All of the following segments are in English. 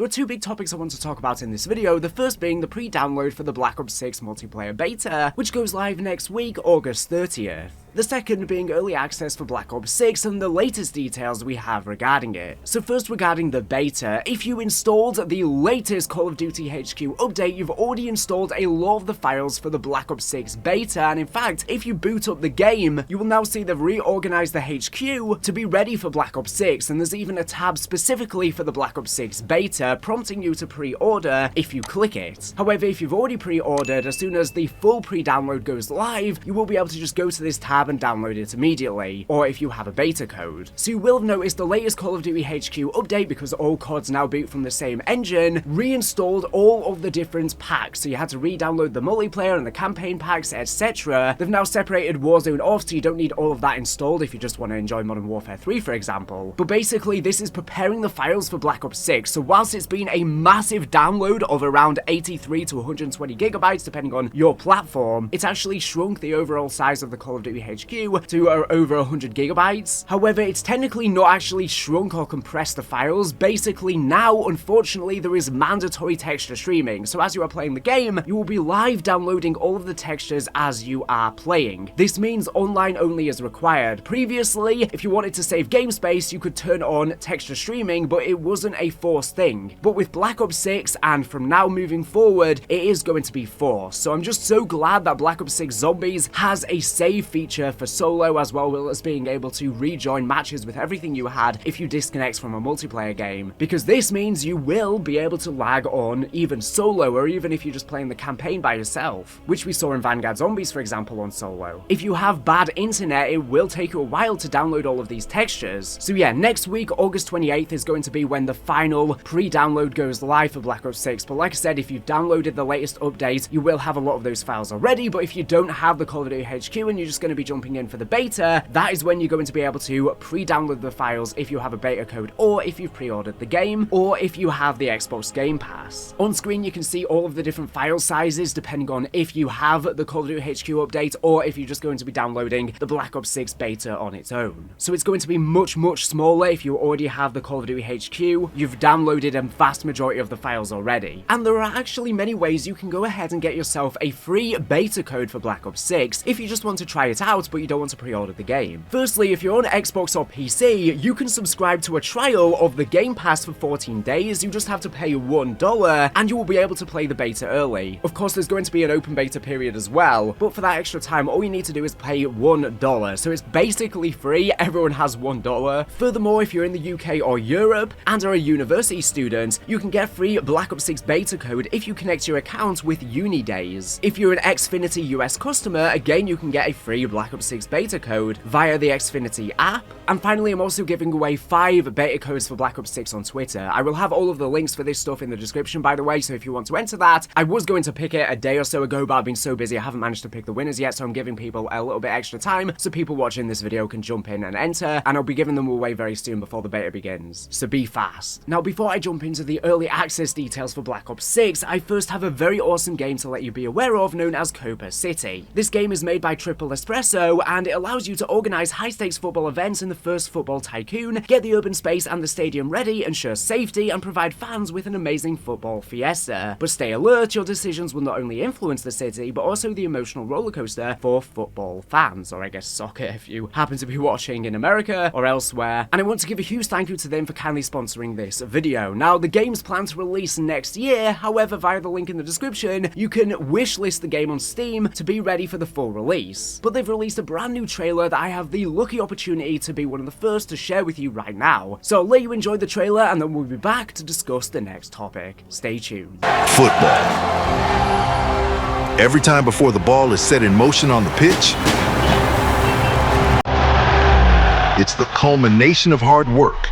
There are two big topics I want to talk about in this video, the first being the pre-download for the Black Ops 6 multiplayer beta, which goes live next week, August 30th. The second being early access for Black Ops 6 and the latest details we have regarding it. So first regarding the beta, if you installed the latest Call of Duty HQ update, you've already installed a lot of the files for the Black Ops 6 beta, and in fact, if you boot up the game, you will now see they've reorganized the HQ to be ready for Black Ops 6, and there's even a tab specifically for the Black Ops 6 beta, prompting you to pre-order if you click it. However, if you've already pre-ordered, as soon as the full pre-download goes live, you will be able to just go to this tab and download it immediately, or if you have a beta code. So you will have noticed the latest Call of Duty HQ update, because all CODs now boot from the same engine, reinstalled all of the different packs, so you had to re-download the multiplayer and the campaign packs, etc. They've now separated Warzone off, so you don't need all of that installed if you just want to enjoy Modern Warfare 3, for example. But basically, this is preparing the files for Black Ops 6, so whilst it's been a massive download of around 83 to 120 gigabytes, depending on your platform, it's actually shrunk the overall size of the Call of Duty HQ to over 100 gigabytes. However, it's technically not actually shrunk or compressed the files. Basically now, unfortunately, there is mandatory texture streaming, so as you are playing the game, you will be live downloading all of the textures as you are playing. This means online only is required. Previously, if you wanted to save game space, you could turn on texture streaming, but it wasn't a forced thing. But with Black Ops 6, and from now moving forward, it is going to be forced. So I'm just so glad that Black Ops 6 Zombies has a save feature for solo, as well as being able to rejoin matches with everything you had if you disconnect from a multiplayer game, because this means you will be able to lag on even solo, or even if you're just playing the campaign by yourself, which we saw in Vanguard Zombies, for example, on solo. If you have bad internet, it will take you a while to download all of these textures. So yeah, next week, August 28th, is going to be when the final pre-download goes live for Black Ops 6, but like I said, if you've downloaded the latest update, you will have a lot of those files already. But if you don't have the Call of Duty HQ and you're just going to be jumping in for the beta, that is when you're going to be able to pre-download the files if you have a beta code, or if you've pre-ordered the game, or if you have the Xbox Game Pass. On screen you can see all of the different file sizes depending on if you have the Call of Duty HQ update, or if you're just going to be downloading the Black Ops 6 beta on its own. So it's going to be much smaller if you already have the Call of Duty HQ, you've downloaded a vast majority of the files already. And there are actually many ways you can go ahead and get yourself a free beta code for Black Ops 6 if you just want to try it out but you don't want to pre-order the game. Firstly, if you're on Xbox or PC, you can subscribe to a trial of the Game Pass for 14 days. You just have to pay $1 and you will be able to play the beta early. Of course, there's going to be an open beta period as well, but for that extra time, all you need to do is pay $1. So it's basically free. Everyone has $1. Furthermore, if you're in the UK or Europe and are a university student, you can get free Black Ops 6 beta code if you connect your account with Uni Days. If you're an Xfinity US customer, again, you can get a free Black Ops 6 beta code via the Xfinity app. And finally, I'm also giving away 5 beta codes for Black Ops 6 on Twitter. I will have all of the links for this stuff in the description, by the way, so if you want to enter that, I was going to pick it a day or so ago, but I've been so busy I haven't managed to pick the winners yet, so I'm giving people a little bit extra time so people watching this video can jump in and enter, and I'll be giving them away very soon before the beta begins, so be fast. Now, before I jump into the early access details for Black Ops 6, I first have a very awesome game to let you be aware of known as Copa City. This game is made by Triple Espresso, and it allows you to organize high-stakes football events in the first football tycoon, get the urban space and the stadium ready, ensure safety, and provide fans with an amazing football fiesta. But stay alert, your decisions will not only influence the city, but also the emotional rollercoaster for football fans, or I guess soccer if you happen to be watching in America or elsewhere. And I want to give a huge thank you to them for kindly sponsoring this video. Now, the game's planned to release next year, however, via the link in the description, you can wishlist the game on Steam to be ready for the full release. But they've released a brand new trailer that I have the lucky opportunity to be one of the first to share with you right now. So I'll let you enjoy the trailer and then we'll be back to discuss the next topic. Stay tuned. Football. Every time before the ball is set in motion on the pitch, it's the culmination of hard work.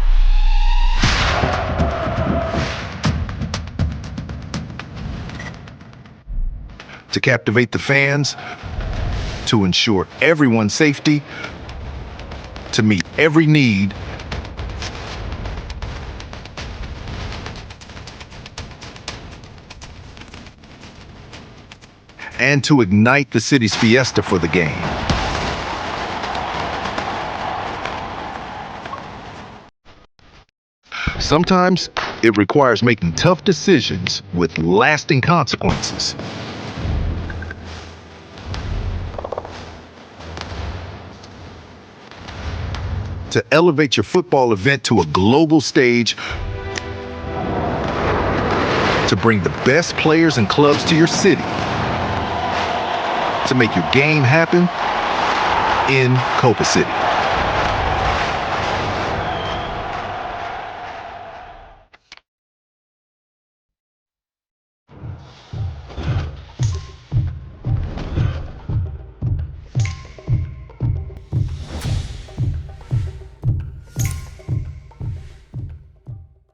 To captivate the fans, to ensure everyone's safety, to meet every need, and to ignite the city's fiesta for the game. Sometimes It requires making tough decisions with lasting consequences. To elevate your football event to a global stage, to bring the best players and clubs to your city, to make your game happen in Copa City.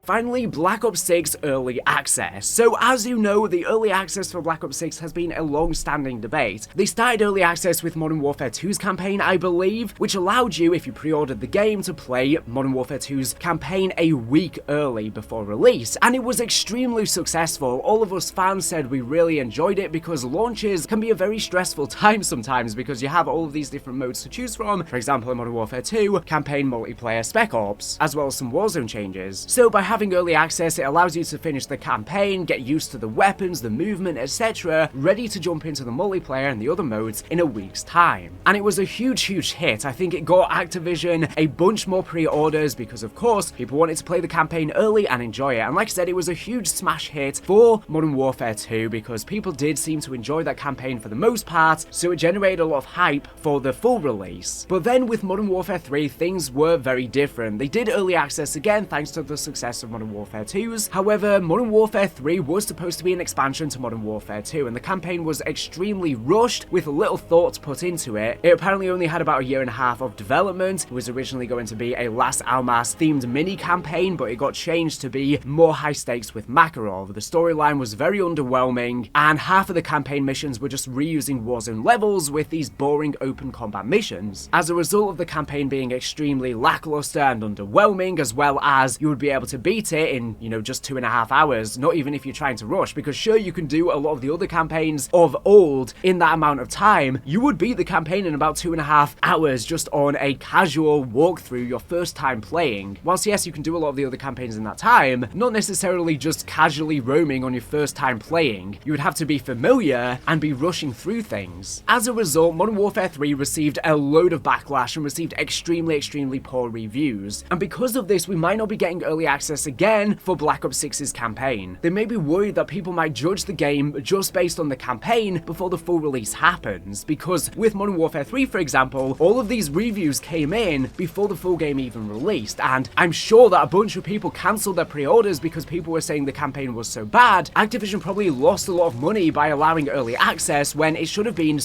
Finally, Black Ops 6 Early Access. So as you know, the Early Access for Black Ops 6 has been a long-standing debate. They started Early Access with Modern Warfare 2's campaign, I believe, which allowed you, if you pre-ordered the game, to play Modern Warfare 2's campaign a week early before release. And it was extremely successful. All of us fans said we really enjoyed it because launches can be a very stressful time sometimes because you have all of these different modes to choose from. For example, in Modern Warfare 2, campaign, multiplayer, Spec Ops, as well as some Warzone changes. So by having early access, it allows you to finish the campaign, get used to the weapons, the movement, etc., ready to jump into the multiplayer and the other modes in a week's time. And it was a huge hit. I think it got Activision a bunch more pre-orders because, of course, people wanted to play the campaign early and enjoy it. And like I said, it was a huge smash hit for Modern Warfare 2 because people did seem to enjoy that campaign for the most part, so it generated a lot of hype for the full release. But then with Modern Warfare 3, things were very different. They did early access again thanks to the success of Modern Warfare 2's. However, Modern Warfare 3 was supposed to be an expansion to Modern Warfare 2, and the campaign was extremely rushed with little thought put into it. It apparently only had about a year and a half of development. It was originally going to be a Las Almas themed mini campaign, but it got changed to be more high stakes with Makarov. The storyline was very underwhelming, and half of the campaign missions were just reusing Warzone levels with these boring open combat missions. As a result of the campaign being extremely lackluster and underwhelming, as well as you would be able to beat it in, just 2.5 hours, not even if you're trying to rush, because sure, you can do a lot of the other campaigns of old in that amount of time. You would beat the campaign in about 2.5 hours just on a casual walkthrough your first time playing. Whilst yes, you can do a lot of the other campaigns in that time, not necessarily just casually roaming on your first time playing. You would have to be familiar and be rushing through things. As a result, Modern Warfare 3 received a load of backlash and received extremely poor reviews. And because of this, we might not be getting early access again for Black Ops 6's campaign. They may be worried that people might judge the game just based on the campaign before the full release happens, because with Modern Warfare 3, for example, all of these reviews came in before the full game even released, and I'm sure that a bunch of people cancelled their pre-orders because people were saying the campaign was so bad. Activision probably lost a lot of money by allowing early access when it should have been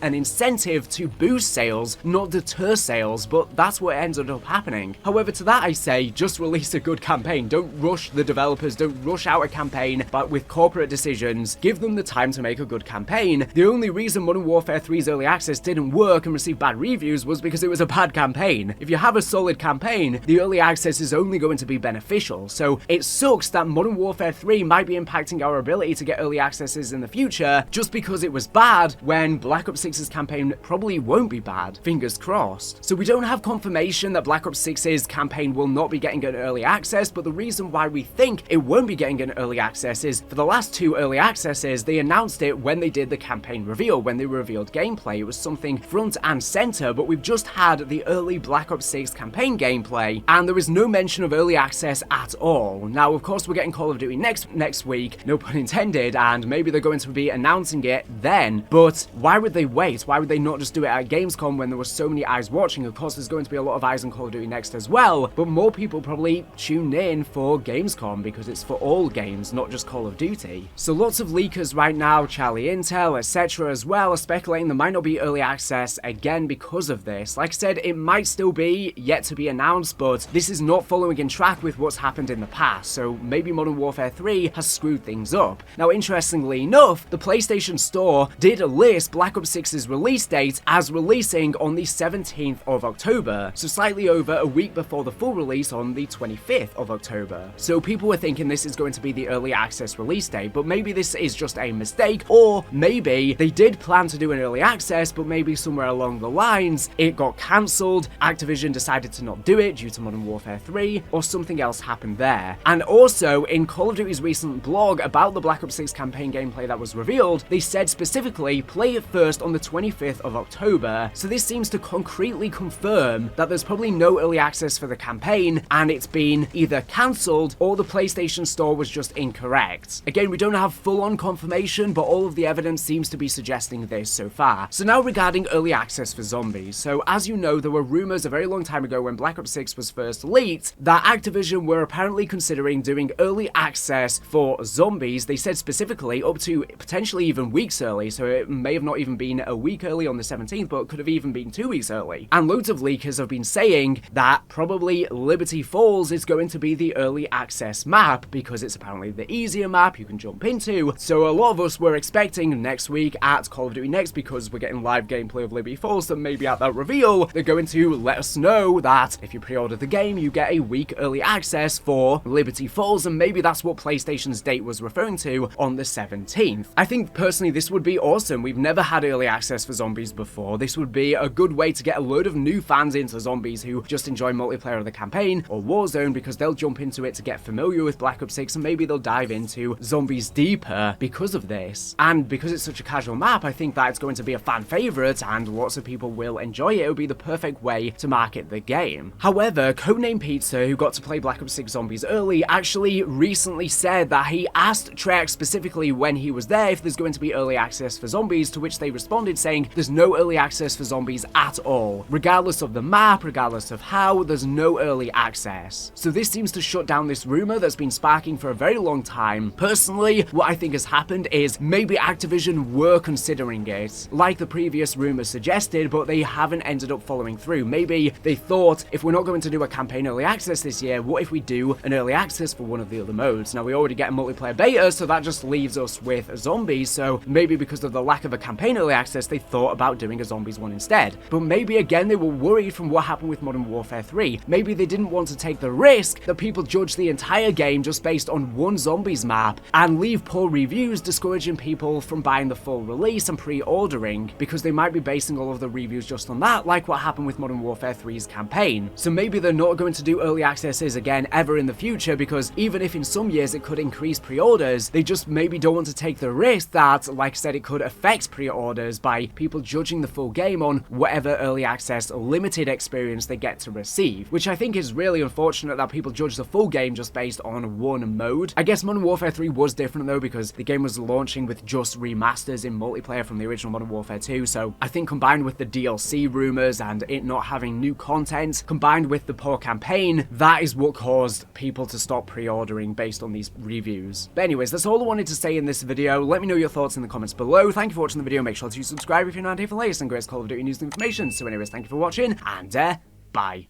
an incentive to boost sales, not deter sales, but that's what ended up happening. However, to that I say, just release a good campaign. Don't rush the developers, don't rush out a campaign, but with corporate decisions, give them the time to make a good campaign. The only reason Modern Warfare 3's early access didn't work and receive bad reviews was because it was a bad campaign. If you have a solid campaign, the early access is only going to be beneficial. So it sucks that Modern Warfare 3 might be impacting our ability to get early accesses in the future just because it was bad, when Black Ops 6's campaign probably won't be bad. Fingers crossed. So we don't have confirmation that Black Ops 6's campaign will not be getting an early access, but the reason why we think it won't be getting an early access is for the last 2 early accesses, they announced it when they did the campaign reveal, when they revealed gameplay. It was something front and center, but we've just had the early Black Ops 6 campaign gameplay, and there is no mention of early access at all. Now, of course, we're getting Call of Duty next week, no pun intended, and maybe they're going to be announcing it then, but why would they wait? Why would they not just do it at Gamescom when there were so many eyes watching? Of course, there's going to be a lot of eyes on Call of Duty next as well, but more people probably tune in for Gamescom because it's for all games, not just Call of Duty. So lots of leakers right now, Charlie Intel, etc. as well, are speculating there might not be early access again because of this. Like I said, it might still be yet to be announced, but this is not following in track with what's happened in the past, so maybe Modern Warfare 3 has screwed things up. Now, interestingly enough, the PlayStation Store did list Black Ops 6's release date as releasing on the 17th of October, so slightly over a week before the full release on the 25th of October. So people were thinking this is going to be the early access release date, but maybe this is just a mistake, or maybe they did plan to do an early access, but maybe somewhere along the lines it got cancelled, Activision decided to not do it due to Modern Warfare 3, or something else happened there. And also, in Call of Duty's recent blog about the Black Ops 6 campaign gameplay that was revealed, they said specifically, play it first on the 25th of October, so this seems to concretely confirm that there's probably no early access for the campaign, and it's been either cancelled or the PlayStation Store was just incorrect. Again, we don't have full-on confirmation, but all of the evidence seems to be suggesting this so far. So now regarding early access for Zombies. So as you know, there were rumors a very long time ago when Black Ops 6 was first leaked that Activision were apparently considering doing early access for Zombies. They said specifically up to potentially even weeks early, so it may have not even been a week early on the 17th, but could have even been 2 weeks early. And loads of leakers have been saying that probably Liberty Falls is going to be the early access map because it's apparently the easier map you can jump into. So a lot of us were expecting next week at Call of Duty Next, because we're getting live gameplay of Liberty Falls, that maybe at that reveal they're going to let us know that if you pre-order the game you get a week early access for Liberty Falls, and maybe that's what PlayStation's date was referring to on the 17th. I think personally this would be awesome. We've never had early access for Zombies before. This would be a good way to get a load of new fans into Zombies who just enjoy multiplayer of the campaign or Warzone, because they'll jump into it to get familiar with Black Ops 6, and maybe they'll dive into Zombies deeper because of this. And because it's such a casual map, I think that it's going to be a fan favorite and lots of people will enjoy it. It would be the perfect way to market the game. However, Codename Pizza, who got to play Black Ops 6 Zombies early, actually recently said that he asked Treyarch specifically when he was there if there's going to be early access for Zombies, to which they responded saying there's no early access for Zombies at all. Regardless of the map, regardless of how, there's no early access. So this seems to shut down this rumor that's been sparking for a very long time. Personally, what I think has happened is maybe Activision were considering it, like the previous rumors suggested, but they haven't ended up following through. Maybe they thought, if we're not going to do a campaign early access this year, what if we do an early access for one of the other modes? Now, we already get a multiplayer beta, so that just leaves us with Zombies, so maybe because of the lack of a campaign early access, they thought about doing a Zombies one instead. But maybe again, they were worried from what happened with Modern Warfare 3. Maybe they didn't want to take the risk that people judge the entire game just based on one Zombies map and leave poor reviews, discouraging people from buying the full release and pre-ordering, because they might be basing all of the reviews just on that, like what happened with Modern Warfare 3's campaign. So maybe they're not going to do early accesses again ever in the future, because even if in some years it could increase pre-orders, they just maybe don't want to take the risk that, like I said, it could affect pre-orders by people judging the full game on whatever early access limited experience they get to receive, which I think is really unfortunate that people judge the full game just based on one mode. I guess Modern Warfare 3 was different though, because the game was launching with just remasters in multiplayer from the original Modern Warfare 2, so I think combined with the DLC rumors and it not having new content, combined with the poor campaign, that is what caused people to stop pre-ordering based on these reviews. But anyways, that's all I wanted to say in this video. Let me know your thoughts in the comments below. Thank you for watching the video. Make sure to subscribe if you're not here for the latest and greatest Call of Duty news and information. So anyways, thank you for watching, and bye.